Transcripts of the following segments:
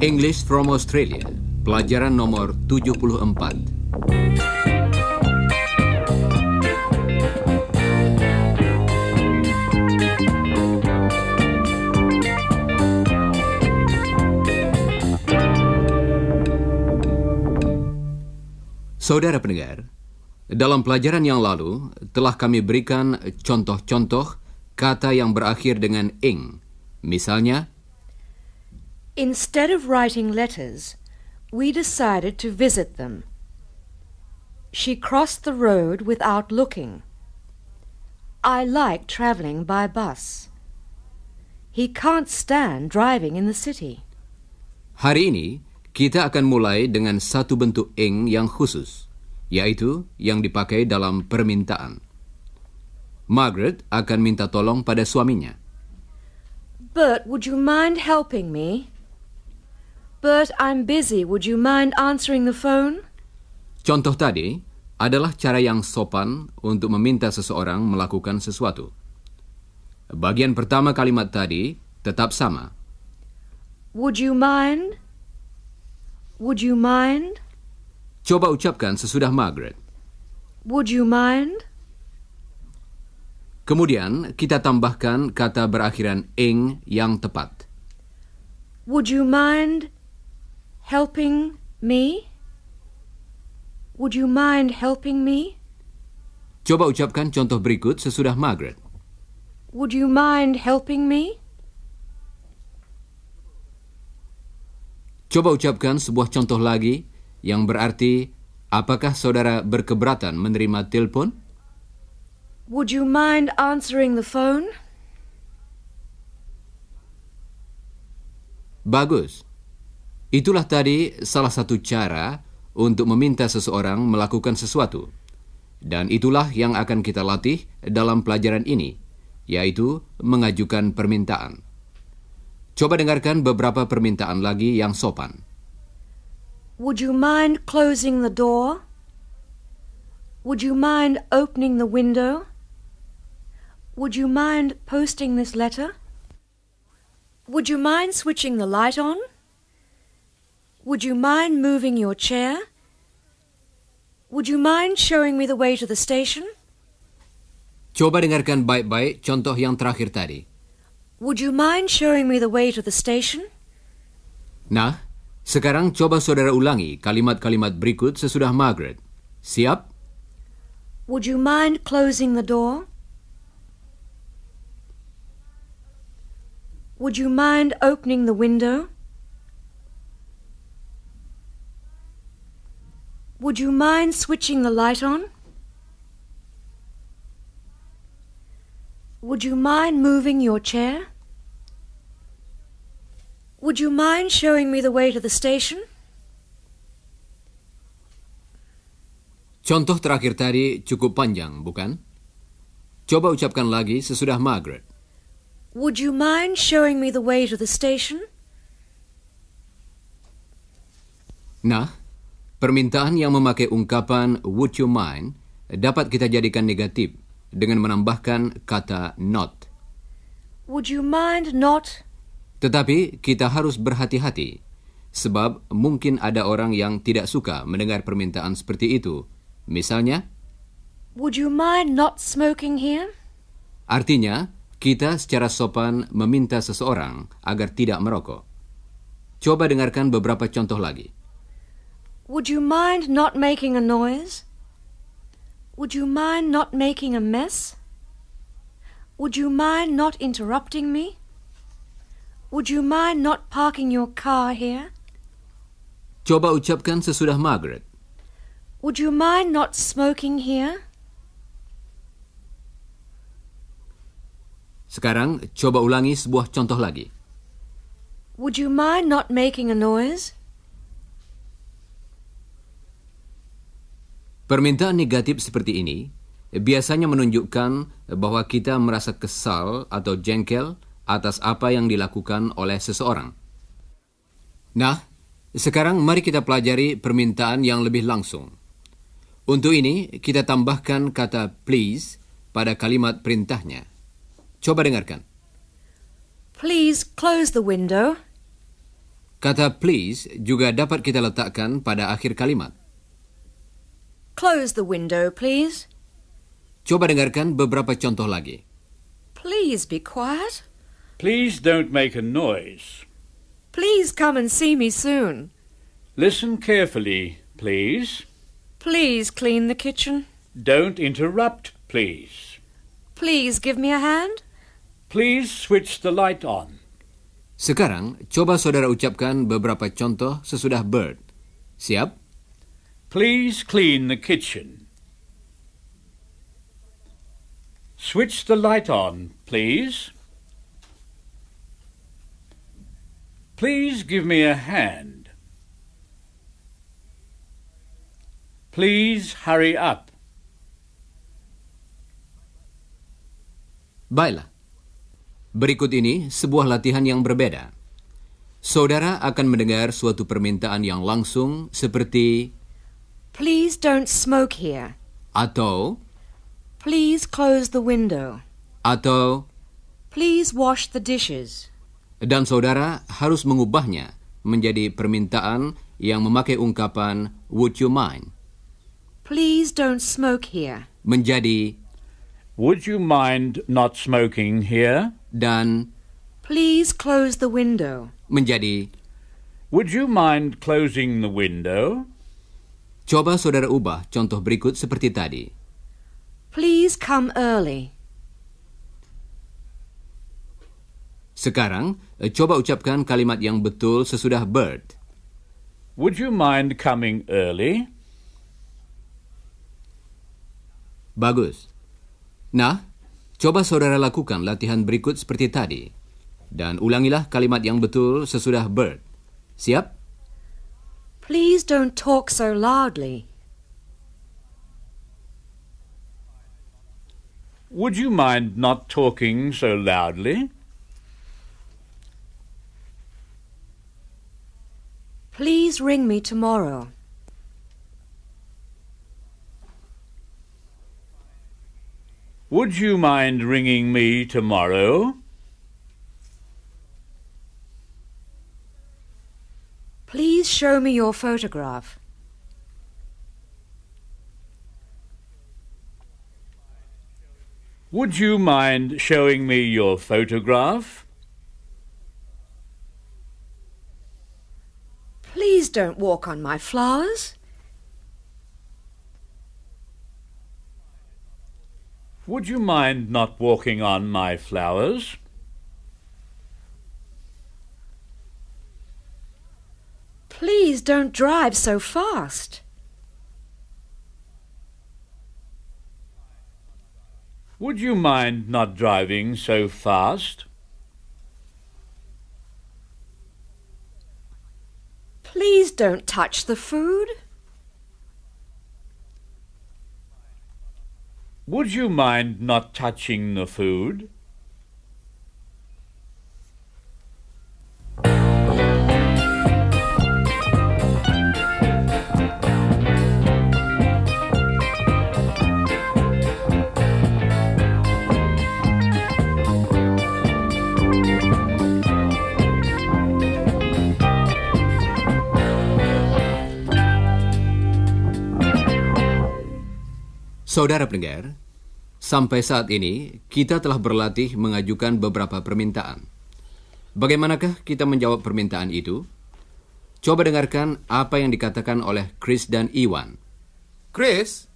English from Australia, pelajaran nomor 74. Saudara pendengar, dalam pelajaran yang lalu telah kami berikan contoh-contoh kata yang berakhir dengan ing. Misalnya, instead of writing letters, we decided to visit them. She crossed the road without looking. I like travelling by bus. He can't stand driving in the city. Hari ini kita akan mulai dengan satu bentuk ing yang khusus, yaitu yang dipakai dalam permintaan. Margaret akan minta tolong pada suaminya. Bert, would you mind helping me? Bert, I'm busy. Would you mind answering the phone? Contoh tadi adalah cara yang sopan untuk meminta seseorang melakukan sesuatu. Bagian pertama kalimat tadi tetap sama. Would you mind? Would you mind? Coba ucapkan sesudah Margaret. Would you mind? Kemudian kita tambahkan kata berakhiran ing yang tepat. Would you mind helping me? Would you mind helping me? Coba ucapkan contoh berikut sesudah Margaret. Would you mind helping me? Coba ucapkan sebuah contoh lagi yang berarti, apakah saudara berkeberatan menerima telepon? Would you mind answering the phone? Bagus. Itulah tadi salah satu cara untuk meminta seseorang melakukan sesuatu. Dan itulah yang akan kita latih dalam pelajaran ini, yaitu mengajukan permintaan. Coba dengarkan beberapa permintaan lagi yang sopan. Would you mind closing the door? Would you mind opening the window? Would you mind posting this letter? Would you mind switching the light on? Would you mind moving your chair? Would you mind showing me the way to the station? Coba dengarkan baik-baik contoh yang terakhir tadi. Would you mind showing me the way to the station? Nah, sekarang coba saudara ulangi kalimat-kalimat berikut sesudah Margaret. Siap? Would you mind closing the door? Would you mind opening the window? Would you mind switching the light on? Would you mind moving your chair? Would you mind showing me the way to the station? Contoh terakhir tadi cukup panjang, bukan? Coba ucapkan lagi sesudah Margaret. Would you mind showing me the way to the station? Nah, permintaan yang memakai ungkapan would you mind dapat kita jadikan negatif dengan menambahkan kata not. Would you mind not? Tetapi kita harus berhati-hati, sebab mungkin ada orang yang tidak suka mendengar permintaan seperti itu. Misalnya, would you mind not smoking here? Artinya, kita secara sopan meminta seseorang agar tidak merokok. Coba dengarkan beberapa contoh lagi. Would you mind not making a noise? Would you mind not making a mess? Would you mind not interrupting me? Would you mind not parking your car here? Coba ucapkan sesudah Margaret. Would you mind not smoking here? Sekarang coba ulangi sebuah contoh lagi. Would you mind not making a noise? Permintaan negatif seperti ini biasanya menunjukkan bahwa kita merasa kesal atau jengkel atas apa yang dilakukan oleh seseorang. Nah, sekarang mari kita pelajari permintaan yang lebih langsung. Untuk ini, kita tambahkan kata please pada kalimat perintahnya. Coba dengarkan. Please close the window. Kata please juga dapat kita letakkan pada akhir kalimat. Close the window, please. Coba dengarkan beberapa contoh lagi. Please be quiet. Please don't make a noise. Please come and see me soon. Listen carefully, please. Please clean the kitchen. Don't interrupt, please. Please give me a hand. Please switch the light on. Sekarang, coba saudara ucapkan beberapa contoh sesudah bird. Siap? Please clean the kitchen. Switch the light on, please. Please give me a hand. Please hurry up. Baiklah. Berikut ini sebuah latihan yang berbeda. Saudara akan mendengar suatu permintaan yang langsung seperti Please don't smoke here. atau Please close the window. atau Please wash the dishes. dan saudara harus mengubahnya menjadi permintaan yang memakai ungkapan would you mind Please don't smoke here. menjadi Would you mind not smoking here? dan Please close the window. menjadi. Would you mind closing the window? Coba saudara ubah contoh berikut seperti tadi. Please come early. Sekarang, coba ucapkan kalimat yang betul sesudah bird. Would you mind coming early? Bagus. Nah, coba saudara lakukan latihan berikut seperti tadi. Dan ulangilah kalimat yang betul sesudah bird. Siap? Please don't talk so loudly. Would you mind not talking so loudly? Please ring me tomorrow. Would you mind ringing me tomorrow? Please show me your photograph. Would you mind showing me your photograph? Please don't walk on my flowers. Would you mind not walking on my flowers? Please don't drive so fast. Would you mind not driving so fast? Please don't touch the food. Would you mind not touching the food? Saudara pendengar, sampai saat ini kita telah berlatih mengajukan beberapa permintaan. Bagaimanakah kita menjawab permintaan itu? Coba dengarkan apa yang dikatakan oleh Chris dan Iwan. Chris?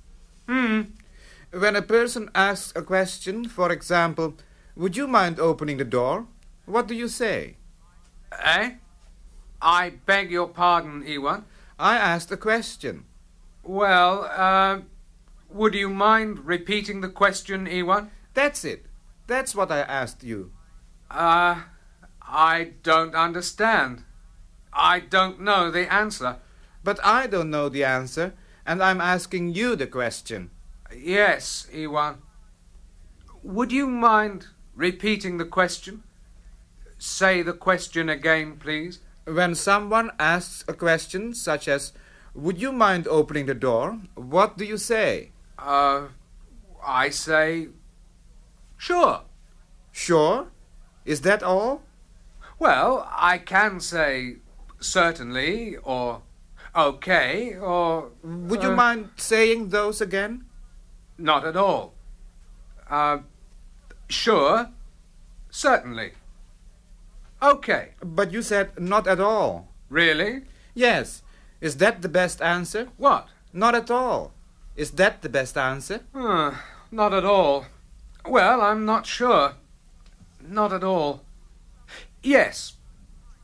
When a person asks a question, for example, would you mind opening the door? What do you say? Eh? I beg your pardon, Iwan. I asked a question. Well, would you mind repeating the question, Iwan? That's it. That's what I asked you. I don't understand. I don't know the answer. But I don't know the answer, and I'm asking you the question. Yes, Iwan. Would you mind repeating the question? Say the question again, please. When someone asks a question such as, would you mind opening the door? What do you say? I say, sure. Sure? Is that all? Well, I can say certainly, or okay, or... Would you mind saying those again? Not at all. Sure, certainly. Okay. But you said not at all. Really? Yes. Is that the best answer? What? Not at all. Is that the best answer? Not at all. Well, I'm not sure. Not at all. Yes.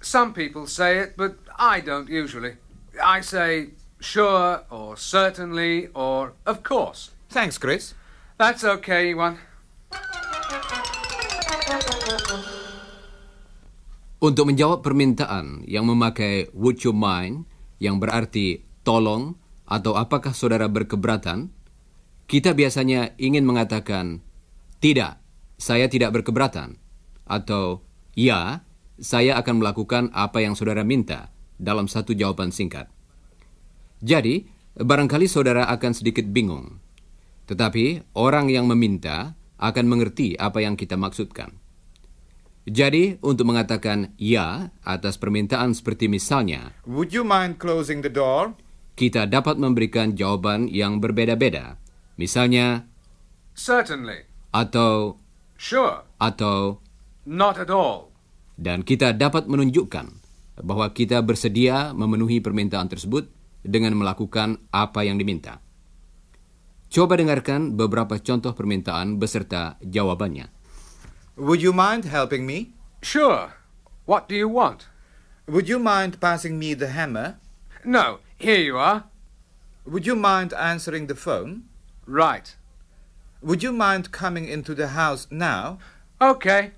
Some people say it, but I don't usually. I say sure, or certainly, or of course. Thanks, Chris. That's okay, Iwan. Untuk menjawab permintaan yang memakai would you mind, yang berarti tolong atau apakah saudara berkeberatan, kita biasanya ingin mengatakan tidak, saya tidak berkeberatan, atau ya, saya akan melakukan apa yang saudara minta dalam satu jawaban singkat. Jadi, barangkali saudara akan sedikit bingung, tetapi orang yang meminta akan mengerti apa yang kita maksudkan. Jadi, untuk mengatakan ya atas permintaan seperti misalnya, Would you mind closing the door? kita dapat memberikan jawaban yang berbeda-beda. Misalnya, Certainly. atau, Sure. atau, Not at all. dan kita dapat menunjukkan bahwa kita bersedia memenuhi permintaan tersebut dengan melakukan apa yang diminta. Coba dengarkan beberapa contoh permintaan beserta jawabannya. Would you mind helping me? Sure. What do you want? Would you mind passing me the hammer? No, here you are. Would you mind answering the phone? Right. Would you mind coming into the house now? Okay.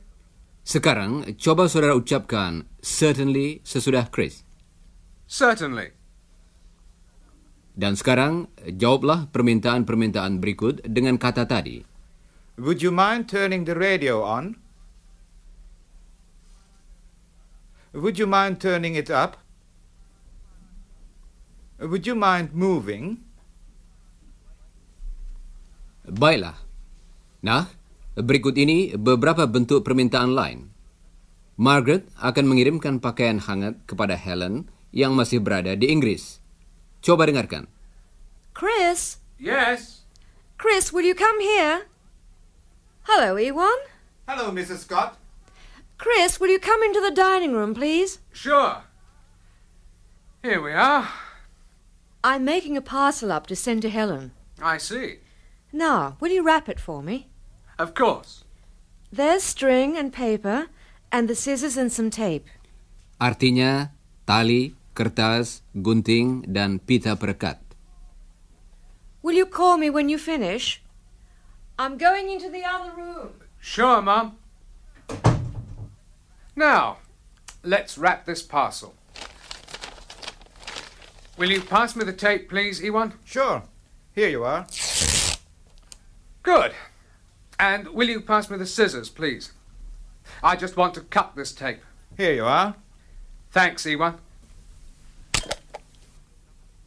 Sekarang, coba saudara ucapkan certainly sesudah Chris. Certainly. Dan sekarang, jawablah permintaan-permintaan berikut dengan kata tadi. Would you mind turning the radio on? Would you mind turning it up? Would you mind moving? Baiklah. Nah, berikut ini beberapa bentuk permintaan lain. Margaret akan mengirimkan pakaian hangat kepada Helen yang masih berada di Inggris. Coba dengarkan. Chris? Yes. Chris, will you come here? Hello, Ewan. Hello, Mrs. Scott. Chris, will you come into the dining room, please? Sure. Here we are. I'm making a parcel up to send to Helen. I see. Now, will you wrap it for me? Of course. There's string and paper and the scissors and some tape. Artinya, tali, kertas, gunting, dan pita perekat. Will you call me when you finish? I'm going into the other room. Sure, Mum. Now, let's wrap this parcel. Will you pass me the tape, please, Ewan? Sure. Here you are. Good. And will you pass me the scissors, please? I just want to cut this tape. Here you are. Thanks, Ewan.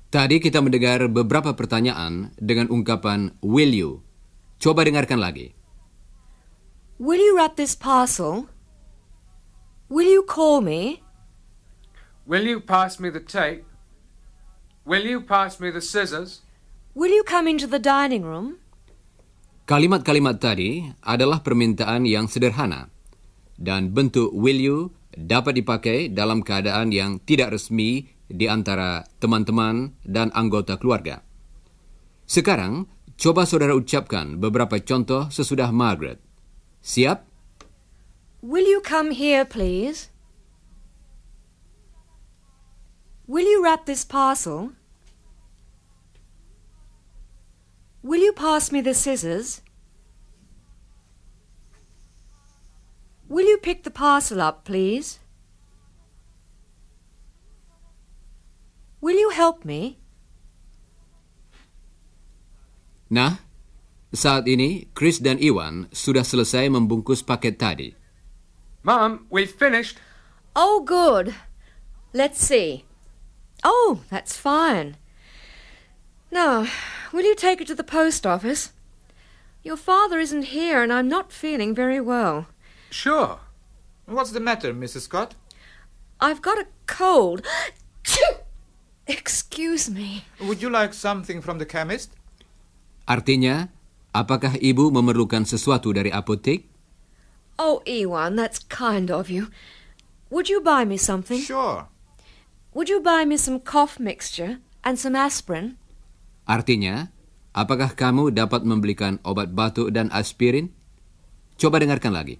Tadi kita mendengar beberapa pertanyaan dengan ungkapan will you. Coba dengarkan lagi. Will you wrap this parcel? Will you call me? Will you pass me the tape? Will you pass me the scissors? Will you come into the dining room? Kalimat-kalimat tadi adalah permintaan yang sederhana, dan bentuk will you dapat dipakai dalam keadaan yang tidak resmi di antara teman-teman dan anggota keluarga. Sekarang, coba saudara ucapkan beberapa contoh sesudah Margaret. Siap? Will you come here, please? Will you wrap this parcel? Will you pass me the scissors? Will you pick the parcel up, please? Will you help me? Nah, saat ini Chris dan Iwan sudah selesai membungkus paket tadi. Mum, we've finished. Oh, good. Let's see. Oh, that's fine. Now, will you take it to the post office? Your father isn't here and I'm not feeling very well. Sure. What's the matter, Mrs. Scott? I've got a cold. Excuse me. Would you like something from the chemist? Artinya, apakah ibu memerlukan sesuatu dari apotek? Oh, Iwan, that's kind of you. Would you buy me something? Sure. Would you buy me some cough mixture and some aspirin? Artinya, apakah kamu dapat membelikan obat batuk dan aspirin? Coba dengarkan lagi.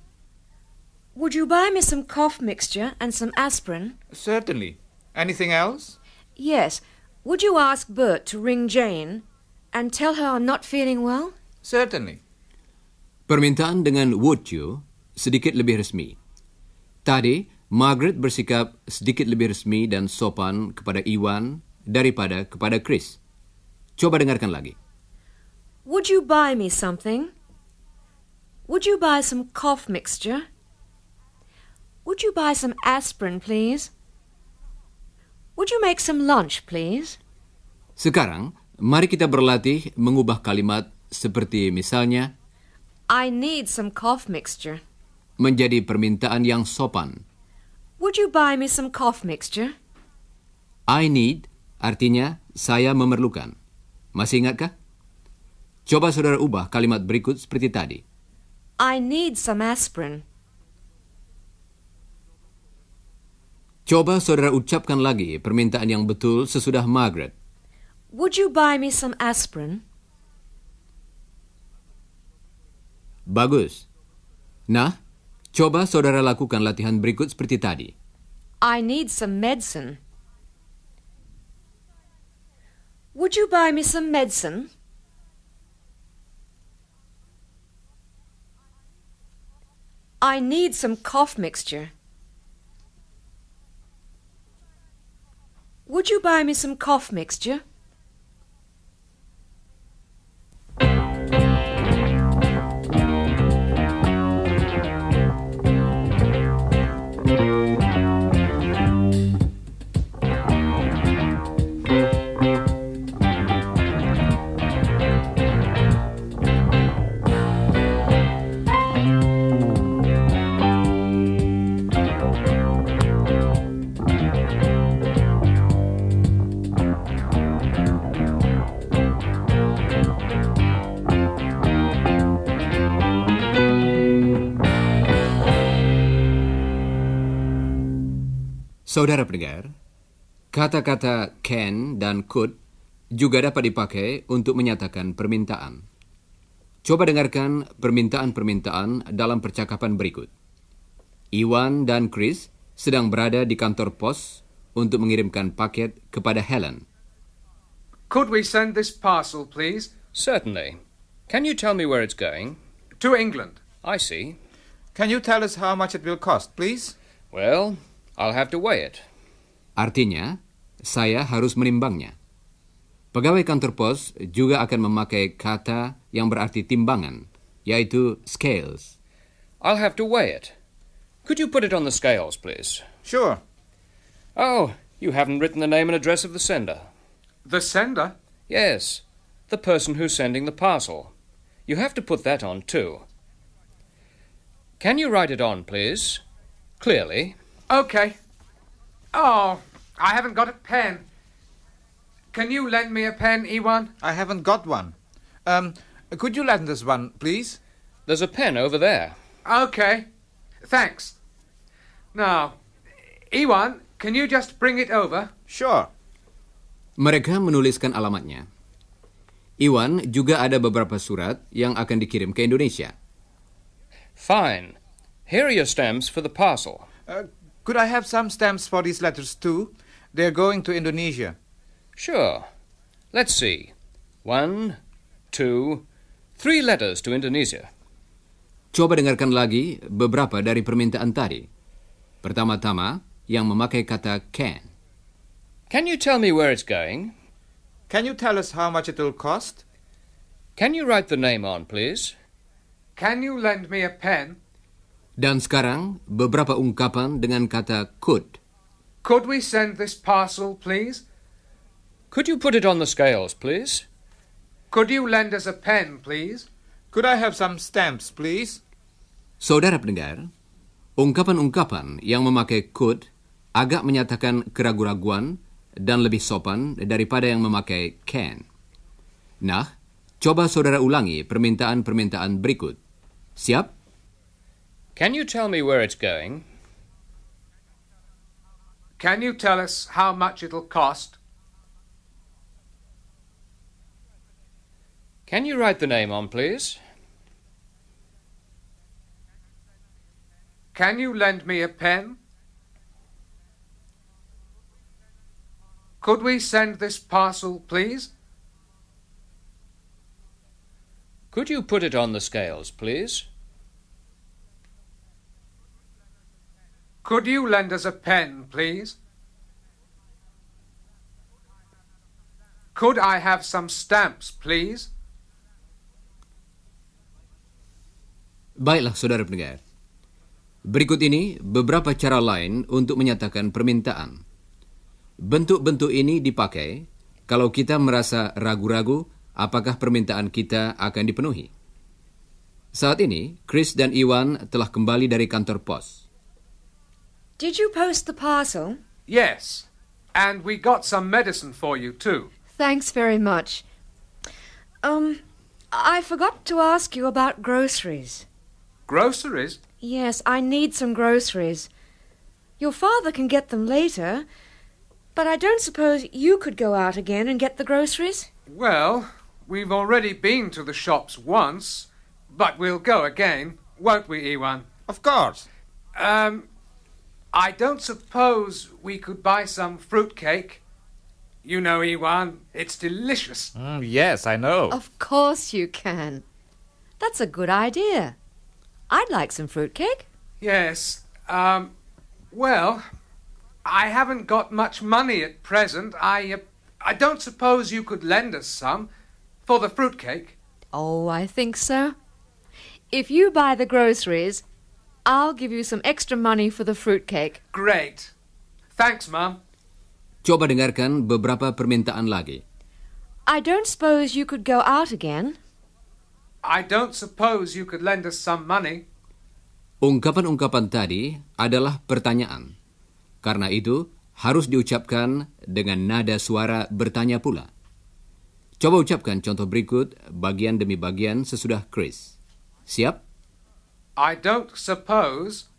Would you buy me some cough mixture and some aspirin? Certainly. Anything else? Yes. Would you ask Bert to ring Jane and tell her I'm not feeling well? Certainly. Permintaan dengan would you sedikit lebih resmi. Tadi, Margaret bersikap sedikit lebih resmi dan sopan kepada Iwan daripada kepada Chris. Coba dengarkan lagi. Would you buy me something? Would you buy some cough mixture? Would you buy some aspirin, please? Would you make some lunch, please? Sekarang, mari kita berlatih mengubah kalimat seperti misalnya I need some cough mixture. menjadi permintaan yang sopan. Would you buy me some cough mixture? I need artinya saya memerlukan. Masih ingatkah? Coba saudara ubah kalimat berikut seperti tadi. I need some aspirin. Coba saudara ucapkan lagi permintaan yang betul sesudah Margaret. Would you buy me some aspirin? Bagus. Nah, coba saudara lakukan latihan berikut seperti tadi. I need some medicine. Would you buy me some medicine? I need some cough mixture. Would you buy me some cough mixture? Saudara pendengar, kata-kata can dan could juga dapat dipakai untuk menyatakan permintaan. Coba dengarkan permintaan-permintaan dalam percakapan berikut. Iwan dan Chris sedang berada di kantor pos untuk mengirimkan paket kepada Helen. Could we send this parcel, please? Certainly. Can you tell me where it's going? To England. I see. Can you tell us how much it will cost, please? Well, I'll have to weigh it. Artinya, saya harus menimbangnya. Pegawai kantor pos juga akan memakai kata yang berarti timbangan, yaitu scales. I'll have to weigh it. Could you put it on the scales, please? Sure. Oh, you haven't written the name and address of the sender. The sender? Yes, the person who's sending the parcel. You have to put that on, too. Can you write it on, please? Clearly. OK. Oh, I haven't got a pen. Can you lend me a pen, Iwan? I haven't got one. Could you lend us one, please? There's a pen over there. OK. Thanks. Now, Iwan, can you just bring it over? Sure. Mereka menuliskan alamatnya. Iwan juga ada beberapa surat yang akan dikirim ke Indonesia. Fine. Here are your stamps for the parcel. Could I have some stamps for these letters, too? They're going to Indonesia. Sure. Let's see. 1, 2, 3 letters to Indonesia. Coba dengarkan lagi beberapa dari permintaan tadi. Pertama-tama, yang memakai kata can. Can you tell me where it's going? Can you tell us how much it will cost? Can you write the name on, please? Can you lend me a pen? Dan sekarang, beberapa ungkapan dengan kata could. Could we send this parcel, please? Could you put it on the scales, please? Could you lend us a pen, please? Could I have some stamps, please? Saudara pendengar, ungkapan-ungkapan yang memakai could agak menyatakan keraguan-raguan dan lebih sopan daripada yang memakai can. Nah, coba saudara ulangi permintaan-permintaan berikut. Siap? Can you tell me where it's going? Can you tell us how much it'll cost? Can you write the name on, please? Can you lend me a pen? Could we send this parcel, please? Could you put it on the scales, please? Could you lend us a pen, please? Could I have some stamps, please? Baiklah, saudara pendengar. Berikut ini beberapa cara lain untuk menyatakan permintaan. Bentuk-bentuk ini dipakai kalau kita merasa ragu-ragu apakah permintaan kita akan dipenuhi. Saat ini, Chris dan Iwan telah kembali dari kantor pos. Did you post the parcel? Yes, and we got some medicine for you, too. Thanks very much. I forgot to ask you about groceries. Groceries? Yes, I need some groceries. Your father can get them later, but I don't suppose you could go out again and get the groceries? Well, we've already been to the shops once, but we'll go again, won't we, Iwan? Of course. I don't suppose we could buy some fruitcake. You know, Iwan, it's delicious. Yes, I know. Of course you can. That's a good idea. I'd like some fruitcake. Yes, well, I haven't got much money at present. I don't suppose you could lend us some for the fruitcake. Oh, I think so. If you buy the groceries, I'll give you some extra money for the fruitcake. Great. Thanks, Mum. Coba dengarkan beberapa permintaan lagi. I don't suppose you could go out again. I don't suppose you could lend us some money. Ungkapan-ungkapan tadi adalah pertanyaan. Karena itu, harus diucapkan dengan nada suara bertanya pula. Coba ucapkan contoh berikut bagian demi bagian sesudah Chris. Siap? I don't suppose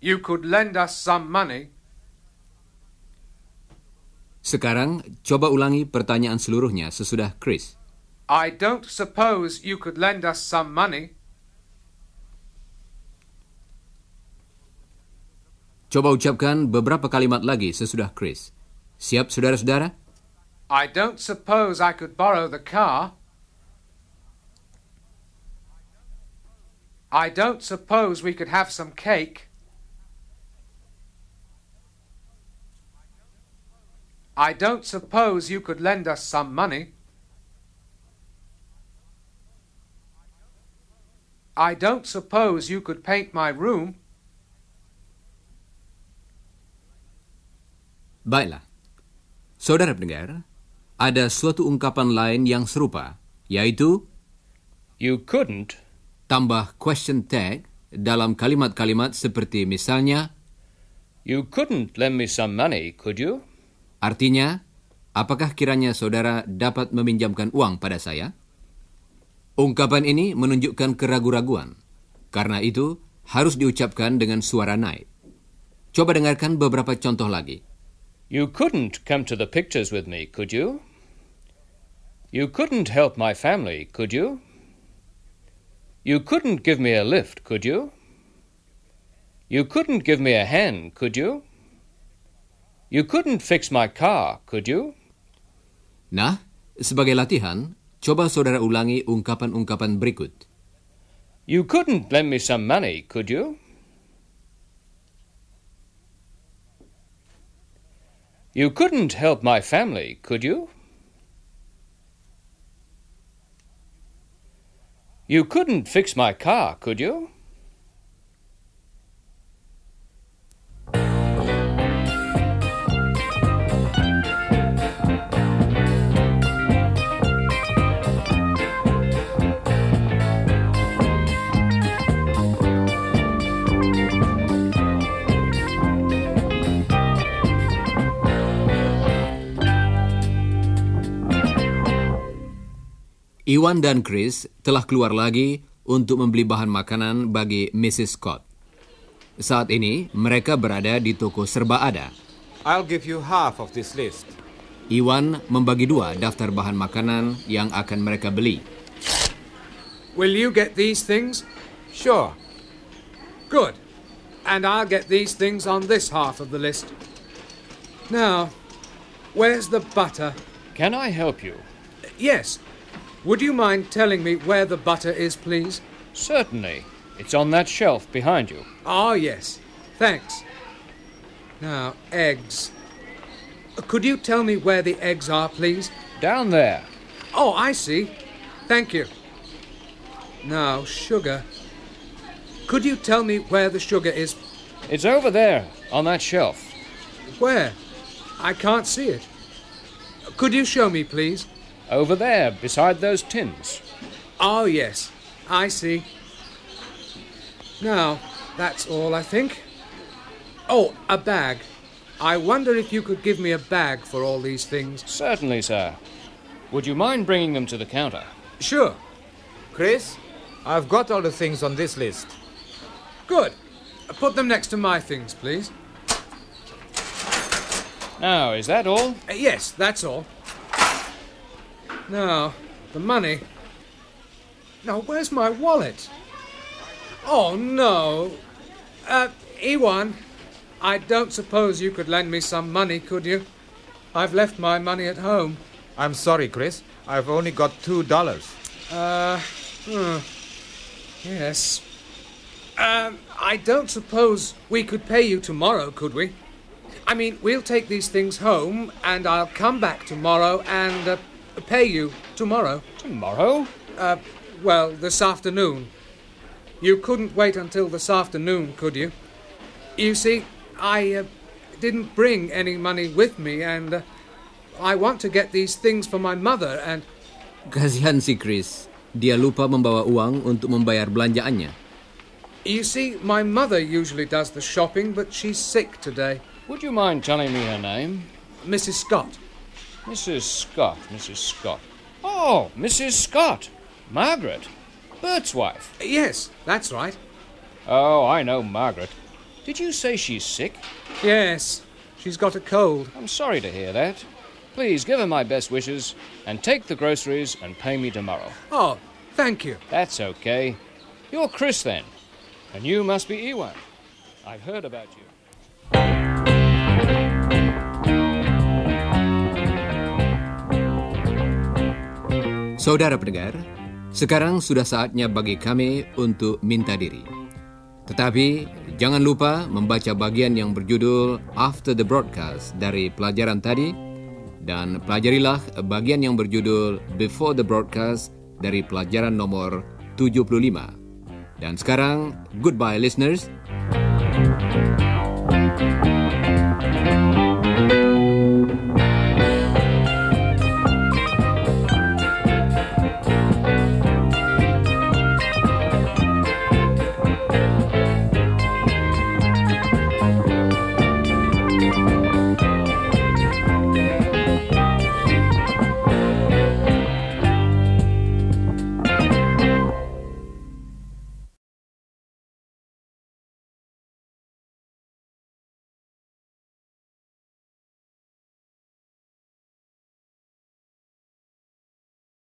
you could lend us some money. Sekarang, coba ulangi pertanyaan seluruhnya sesudah Chris. I don't suppose you could lend us some money. Coba ucapkan beberapa kalimat lagi sesudah Chris. Siap, saudara-saudara? I don't suppose I could borrow the car. I don't suppose we could have some cake. I don't suppose you could lend us some money. I don't suppose you could paint my room. Baiklah. Saudara pendengar, ada suatu ungkapan lain yang serupa, yaitu You couldn't. tambah question tag dalam kalimat-kalimat seperti misalnya, You couldn't lend me some money, could you? artinya, apakah kiranya saudara dapat meminjamkan uang pada saya? Ungkapan ini menunjukkan keraguan-raguan. Karena itu, harus diucapkan dengan suara naik. Coba dengarkan beberapa contoh lagi. You couldn't come to the pictures with me, could you? You couldn't help my family, could you? You couldn't give me a lift, could you? You couldn't give me a hand, could you? You couldn't fix my car, could you? Nah, sebagai latihan, coba saudara ulangi ungkapan-ungkapan berikut. You couldn't lend me some money, could you? You couldn't help my family, could you? You couldn't fix my car, could you? Iwan dan Chris telah keluar lagi untuk membeli bahan makanan bagi Mrs. Scott. Saat ini, mereka berada di toko serba ada. I'll give you half of this list. Iwan membagi 2 daftar bahan makanan yang akan mereka beli. Will you get these things? Sure. Good. And I'll get these things on this half of the list. Now, where's the butter? Can I help you? Yes. Would you mind telling me where the butter is, please? Certainly. It's on that shelf behind you. Ah, yes. Thanks. Now, eggs. Could you tell me where the eggs are, please? Down there. Oh, I see. Thank you. Now, sugar. Could you tell me where the sugar is? It's over there, on that shelf. Where? I can't see it. Could you show me, please? Over there, beside those tins. Oh, yes. I see. Now, that's all, I think. Oh, a bag. I wonder if you could give me a bag for all these things. Certainly, sir. Would you mind bringing them to the counter? Sure. Chris, I've got all the things on this list. Good. Put them next to my things, please. Now, is that all? Yes, that's all. Now, the money. Now, where's my wallet? Oh, no. Ewan, I don't suppose you could lend me some money, could you? I've left my money at home. I'm sorry, Chris. I've only got $2. Yes. I don't suppose we could pay you tomorrow, could we? I mean, we'll take these things home, and I'll come back tomorrow and pay you tomorrow. Tomorrow? Well, this afternoon. You couldn't wait until this afternoon, could you? You see, I didn't bring any money with me, and I want to get these things for my mother, and... Kasihan si Chris. Dia lupa membawa uang untuk membayar belanjaannya. You see, my mother usually does the shopping, but she's sick today. Would you mind telling me her name? Mrs. Scott. Mrs. Scott, Mrs. Scott. Oh, Mrs. Scott. Margaret. Bert's wife. Yes, that's right. Oh, I know Margaret. Did you say she's sick? Yes, she's got a cold. I'm sorry to hear that. Please give her my best wishes and take the groceries and pay me tomorrow. Oh, thank you. That's okay. You're Chris then. And you must be Ewan. I've heard about you. Saudara pendengar, sekarang sudah saatnya bagi kami untuk minta diri. Tetapi jangan lupa membaca bagian yang berjudul After the Broadcast dari pelajaran tadi dan pelajarilah bagian yang berjudul Before the Broadcast dari pelajaran nomor 75. Dan sekarang, goodbye listeners.